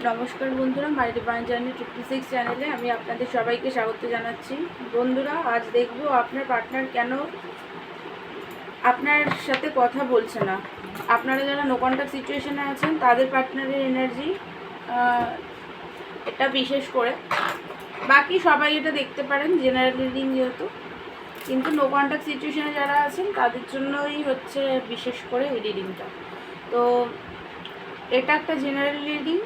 নমস্কার বন্ধুরা, মাই divine journey 56 চ্যানেলে আমি আপনাদের সবাইকে স্বাগত জানাচ্ছি। বন্ধুরা, আজ দেখব আপনার পার্টনার কেন আপনার সাথে কথা বলছে না। আপনারা যারা নো কন্ট্যাক্ট সিচুয়েশনে আছেন তাদের পার্টনারের এনার্জি এটা বিশেষ করে, বাকি সবাই এটা দেখতে পারেন জেনারেল রিডিং যেহেতু, কিন্তু নো কন্ট্যাক্ট সিচুয়েশনে যারা আছেন তাদের জন্যই হচ্ছে বিশেষ করে এই রিডিংটা। তো এটা একটা জেনারেল রিডিং,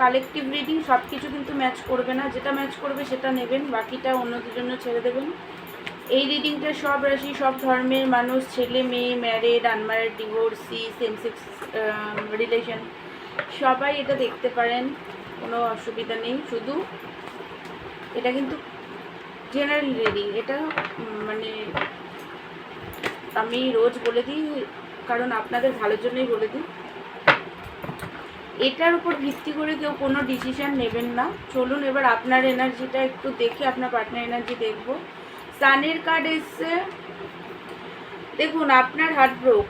কালেকটিভ রিডিং, সব কিছু কিন্তু ম্যাচ করবে না। যেটা ম্যাচ করবে সেটা নেবেন, বাকিটা অন্যদের জন্য ছেড়ে দেবেন। এই রিডিংটা সব রাশি, সব ধর্মের মানুষ, ছেলে মেয়ে, married, unmarried, divorcee, same sex relation, সবাই এটা দেখতে পারেন, কোনো অসুবিধা নেই। শুধু এটা কিন্তু জেনারেল রিডিং, এটা মানে আমি রোজ বলে দিই, কারণ আপনাদের ভালোর জন্যই বলে দিই। এটার উপর ভিত্তি করে কেউ কোনো ডিসিশান নেবেন না। চলুন এবার আপনার এনার্জিটা একটু দেখে, আপনার পার্টনার এনার্জি দেখব। সানের কার্ড এসছে। দেখুন, আপনার হার্ট ব্রোক,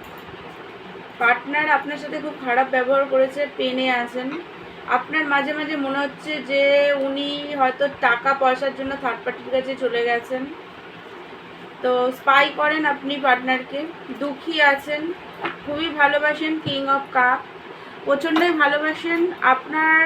পার্টনার আপনার সাথে খুব খারাপ ব্যবহার করেছে, পেনে আছেন। আপনার মাঝে মাঝে মনে হচ্ছে যে উনি হয়তো টাকা পয়সার জন্য থার্ড পার্টির কাছে চলে গেছেন, তো স্পাই করেন আপনি পার্টনারকে। দুঃখী আছেন, খুবই ভালোবাসেন, কিং অফ কাপ, প্রচণ্ডই ভালোবাসেন। আপনার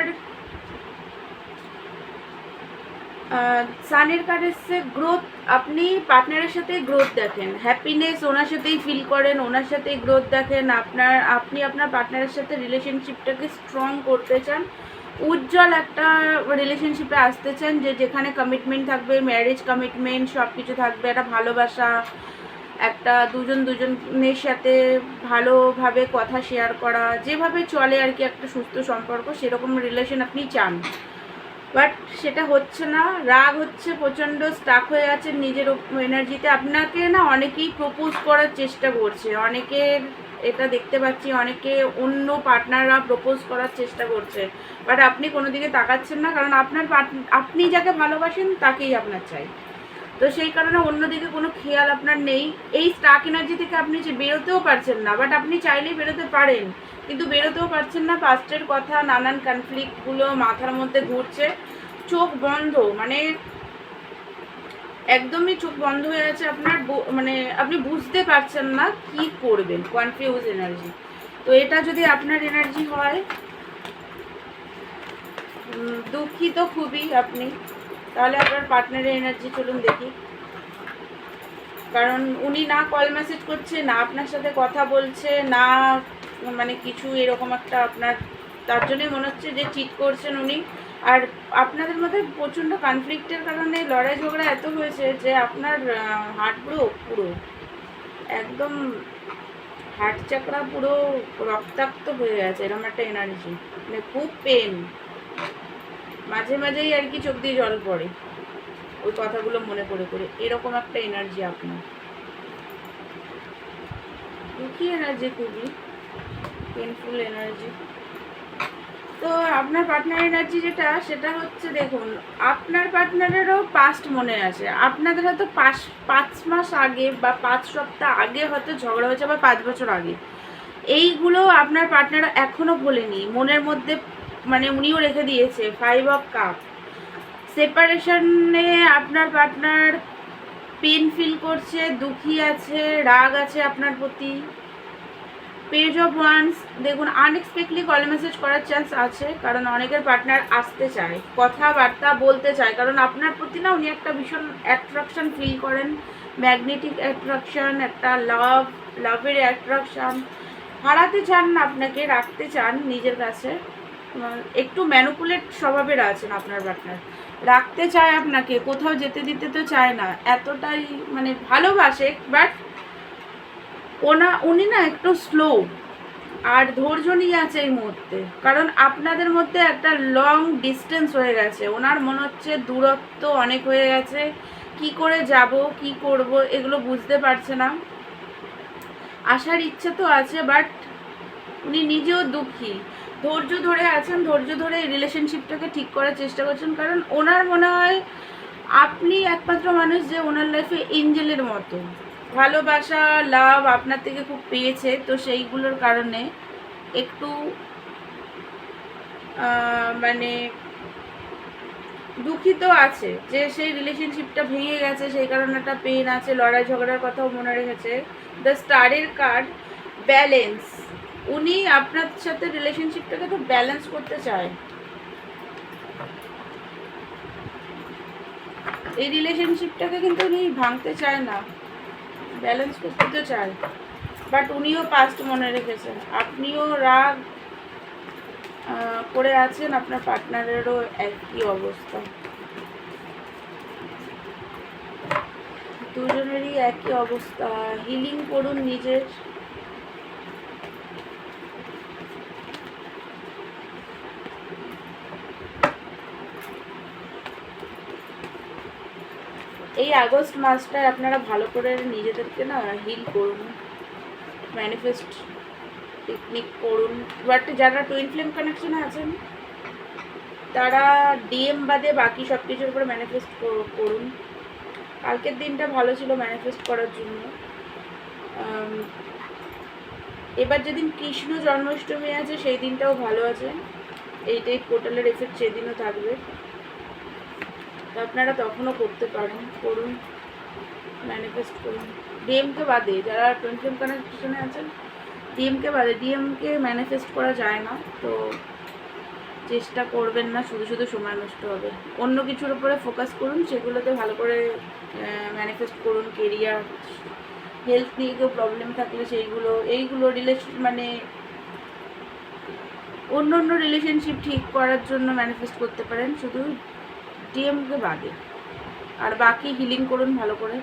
সানের কার্ড এসছে গ্রোথ, আপনি পার্টনারের সাথে গ্রোথ দেখেন, হ্যাপিনেস ওনার সাথেই ফিল করেন, ওনার সাথেই গ্রোথ দেখেন। আপনি আপনার পার্টনারের সাথে রিলেশনশিপটাকে স্ট্রং করতে চান, উজ্জ্বল একটা রিলেশনশিপে আসতে চান, যেখানে কমিটমেন্ট থাকবে, ম্যারেজ কমিটমেন্ট সব কিছু থাকবে, একটা ভালোবাসা, একটা দুজনের সাথে ভালোভাবে কথা শেয়ার করা, যেভাবে চলে আর কি একটা সুস্থ সম্পর্ক, সেরকম রিলেশন আপনি চান। বাট সেটা হচ্ছে না, রাগ হচ্ছে, প্রচণ্ড স্টাক হয়ে আছে নিজের এনার্জিতে। আপনাকে না অনেকেই প্রপোজ করার চেষ্টা করছে, অনেকের এটা দেখতে পাচ্ছি, অনেকে অন্য পার্টনাররা প্রপোজ করার চেষ্টা করছে, বাট আপনি কোনো দিকে তাকাচ্ছেন না, কারণ আপনি যাকে ভালোবাসেন তাকেই আপনার চাই। তো সেই কারণে অন্যদিকে কোনো খেয়াল আপনার নেই। এই স্টাক এনার্জি থেকে আপনি যে বেরোতেও পারছেন না, বাট আপনি চাইলেই বেরোতে পারেন, কিন্তু বেরোতেও পারছেন না। পাস্টের কথা, নানান কনফ্লিক্টগুলো মাথার মধ্যে ঘুরছে, চোখ বন্ধ, মানে একদমই চোখ বন্ধ হয়ে আছে আপনার, মানে আপনি বুঝতে পারছেন না কি করবেন, কনফিউজ এনার্জি। তো এটা যদি আপনার এনার্জি হয়, দুঃখিত খুবই আপনি। তাহলে আপনার পার্টনারের এনার্জি চলুন দেখি, কারণ উনি না কল মেসেজ করছে, না আপনার সাথে কথা বলছে, না মানে কিছু এরকম একটা আপনার, তার জন্যই মনে হচ্ছে যে চিট করছেন উনি। আর আপনাদের মধ্যে প্রচণ্ড কনফ্লিক্টের কারণে লড়াই ঝগড়া এত হয়েছে যে আপনার হার্ট পুরো একদম হার্ট চাকরা পুরো রক্তাক্ত হয়ে গেছে, এরকম একটা এনার্জি, মানে খুব পেন, মাঝে মাঝেই আর কি চোখ দিয়ে জল পড়ে ওই কথাগুলো মনে করে করে, এরকম একটা এনার্জি আপনার। দুঃখী এনার্জি, খুবই পেনফুল এনার্জি। তো আপনার পার্টনার এনার্জি যেটা, সেটা হচ্ছে দেখুন, আপনার পার্টনারেরও পাস্ট মনে আছে। আপনাদের হয়তো 5 মাস আগে বা 5 সপ্তাহ আগে হয়তো ঝগড়া হয়েছে, বা 5 বছর আগে। এইগুলো আপনার পার্টনার এখনও ভোলেনি, মনের মধ্যে মানে উনিও রেখে দিয়েছে। 5 অফ কাপ, সেপারেশনে আপনার পার্টনার পেন ফিল করছে, দুঃখী আছে, রাগ আছে আপনার প্রতি। পেজ অফ ওয়ান্স, দেখুন আনএক্সপেক্টলি কল মেসেজ করার চান্স আছে, কারণ অনেকের পার্টনার আসতে চায়, কথাবার্তা বলতে চায়, কারণ আপনার প্রতি না উনি একটা ভীষণ অ্যাট্রাকশন ফিল করেন, ম্যাগনেটিক অ্যাট্রাকশন, একটা লাভের অ্যাট্রাকশন। হারাতে চান না আপনাকে, রাখতে চান নিজের কাছে। একটু ম্যানুপুলেট স্বভাবের আছেন আপনার পার্টনার, রাখতে চায় আপনাকে, কোথাও যেতে দিতে তো চায় না, এতটাই মানে ভালোবাসে। বাট উনি না একটু স্লো আর ধৈর্য নিয়ে আছে এই মুহূর্তে, কারণ আপনাদের মধ্যে একটা লং ডিস্টেন্স হয়ে গেছে। ওনার মনে হচ্ছে দূরত্ব অনেক হয়ে গেছে, কি করে যাব, কি করব, এগুলো বুঝতে পারছে না। আসার ইচ্ছে তো আছে, বাট উনি নিজেও দুঃখী, ধৈর্য ধরে আছেন, ধৈর্য ধরে এই রিলেশনশিপটাকে ঠিক করার চেষ্টা করছেন, কারণ ওনার মনে হয় আপনি একমাত্র মানুষ যে ওনার লাইফে এঞ্জেলের মতো ভালোবাসা, লাভ আপনার থেকে খুব পেয়েছে। তো সেইগুলোর কারণে একটু মানে দুঃখিত আছে যে সেই রিলেশনশিপটা ভেঙে গেছে, সেই কারণে একটা পেন আছে, লড়াই ঝগড়ার কথাও মনে রেখেছে। দ্য স্টারের কার্ড, ব্যালেন্স। উনি আপনার সাথে রিলেশনশিপটাকে তো ব্যালেন্স করতে চায়, এই রিলেশনশিপটাকে কিন্তু উনি ভাঙতে চায় না, ব্যালেন্স করতে তো চায়। বাট উনিও পাস্ট মনে রেখেছেন, আপনিও রাগ করে আছেন, আপনার পার্টনারেরও একই অবস্থা, দুজনেরই একই অবস্থা। হিলিং করুন নিজের। এই আগস্ট মাসটায় আপনারা ভালো করে নিজেদেরকে না হিল করুন, ম্যানিফেস্ট টেকনিক করুন। বাট যারা টুইন ফ্লেম কানেকশনে আছেন তারা ডিএম বাদে বাকি সব কিছুর উপরে ম্যানিফেস্ট করুন। কালকের দিনটা ভালো ছিল ম্যানিফেস্ট করার জন্য। এবার যেদিন কৃষ্ণ জন্মাষ্টমী আছে সেই দিনটাও ভালো আছে, এইটাই পোর্টালের এফেক্ট সেদিনও থাকবে, তো আপনারা তখনও করতে পারেন, করুন, ম্যানিফেস্ট করুন। ডিএমকে বাদে যারা টুইন ফ্লেম কানেকশনে আছেন, ডিএমকে বাদে, ডিএমকে ম্যানিফেস্ট করা যায় না, তো চেষ্টা করবেন না, শুধু শুধু সময় নষ্ট হবে। অন্য কিছুর উপরে ফোকাস করুন, সেগুলোতে ভালো করে ম্যানিফেস্ট করুন। কেরিয়ার, হেলথ নিয়ে কেউ প্রবলেম থাকলে এইগুলো রিলেশন মানে অন্য অন্য রিলেশনশিপ ঠিক করার জন্য ম্যানিফেস্ট করতে পারেন, শুধু ডিএমকে বাদে। আর বাকি হিলিং করুন ভালো করে।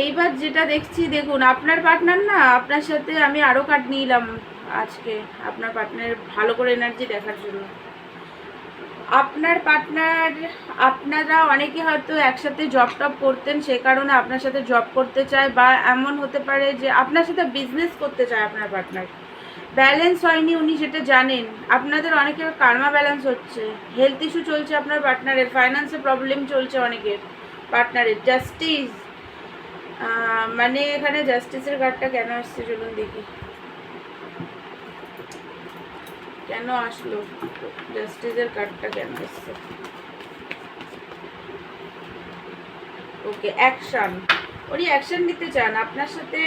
এইবার যেটা দেখছি, দেখুন আপনার পার্টনার না, আপনার সাথে আমি আরও কার্ড নিলাম আজকে আপনার পার্টনারের ভালো করে এনার্জি দেখার জন্য। আপনার পার্টনার, আপনারা অনেকে হয়তো একসাথে জব টব করতেন, সে কারণে আপনার সাথে জব করতে চায়, বা এমন হতে পারে যে আপনার সাথে বিজনেস করতে চায় আপনার পার্টনার। ব্যালেন্স হয়নি, উনি সেটা জানেন। আপনাদের অনেকের কার্মা ব্যালেন্স হচ্ছে, হেলথ ইস্যু চলছে আপনার পার্টনারের, ফাইন্যান্সে প্রবলেম চলছে অনেকের পার্টনারের। জাস্টিস, মানে এখানে জাস্টিসের কার্ডটা কেন আসছে চলুন দেখি, কেন আসলো জাস্টিসের কার্ডটা, কেন আসছে। ওকে, অ্যাকশন। উনি অ্যাকশন নিতে চান আপনার সাথে।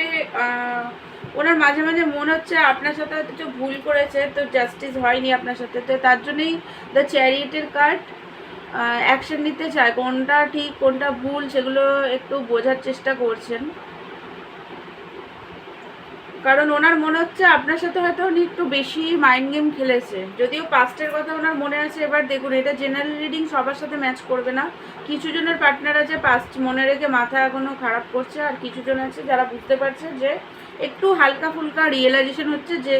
ওনার মাঝে মাঝে মনে হচ্ছে আপনার সাথে হয়তো একটু ভুল করেছে, তো জাস্টিস হয়নি আপনার সাথে, তো তার জন্যই দ্য চ্যারিয়েটের কার্ড। অ্যাকশন নিতে চায়, কোনটা ঠিক কোনটা ভুল সেগুলো একটু বোঝার চেষ্টা করছেন, কারণ ওনার মনে হচ্ছে আপনার সাথে হয়তো উনি একটু বেশি মাইন্ড গেম খেলেছে। যদিও পাস্টের কথা ওনার মনে আছে। এবার দেখুন, এটা জেনারেল রিডিং, সবার সাথে ম্যাচ করবে না। কিছু জনের পার্টনার আছে পাস্ট মনে রেখে মাথা এখনো খারাপ করছে, আর কিছু জন আছে যারা বুঝতে পারছে যে একটু হালকা ফুলকা রিয়েলাইজেশন হচ্ছে যে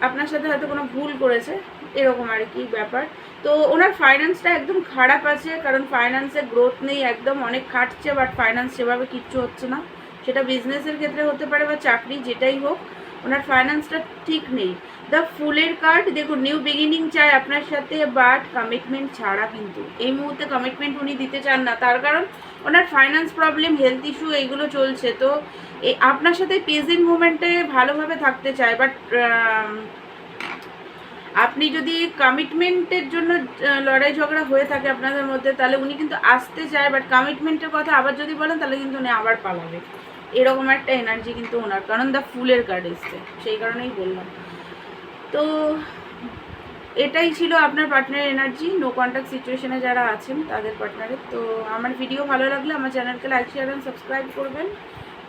আপনার সাথে হয়তো কোনো ভুল করেছে, এরকম আর কি ব্যাপার। তো ওনার ফাইন্যান্সটা একদম খারাপ আছে, কারণ ফাইন্যান্সে গ্রোথ নেই, একদম অনেক খাটছে, বাট ফাইন্যান্স সেভাবে কিচ্ছু হচ্ছে না। সেটা বিজনেসের ক্ষেত্রে হতে পারে বা চাকরি, যেটাই হোক, ওনার ফাইন্যান্সটা ঠিক নেই। দ্য ফুলের কার্ড, দেখুন নিউ বিগিনিং চায় আপনার সাথে, বাট কমিটমেন্ট ছাড়া। কিন্তু এই মুহূর্তে কমিটমেন্ট উনি দিতে চান না, তার কারণ ওনার ফাইন্যান্স প্রবলেম, হেলথ ইস্যু এইগুলো চলছে। তো আপনার সাথে প্রেজেন্ট মোমেন্টে ভালোভাবে থাকতে চায়, বাট আপনি যদি কমিটমেন্টের জন্য লড়াই ঝগড়া হয়ে থাকে আপনাদের মধ্যে, তাহলে উনি কিন্তু আসতে চায়, বাট কমিটমেন্টের কথা আবার যদি বলেন তাহলে কিন্তু উনি আবার পালাবে, এরকম একটা এনার্জি কিন্তু ওনার, কারণ দ্য ফুলের কার্ড এসছে, সেই কারণেই বললাম। তো এটাই ছিল আপনার পার্টনারের এনার্জি, নো কন্ট্যাক্ট সিচুয়েশনে যারা আছেন তাদের পার্টনারের। তো আমার ভিডিও ভালো লাগলে আমার চ্যানেলকে লাইক, শেয়ার অ্যান্ড সাবস্ক্রাইব করবেন।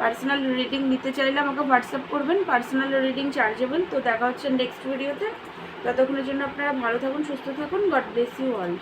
পার্সোনাল রিডিং নিতে চাইলে আমাকে হোয়াটসঅ্যাপ করবেন, পার্সোনাল রিডিং চার্জেবল। তো দেখা হচ্ছে নেক্সট ভিডিওতে, ততক্ষণের জন্য আপনারা ভালো থাকুন, সুস্থ থাকুন। God bless you all.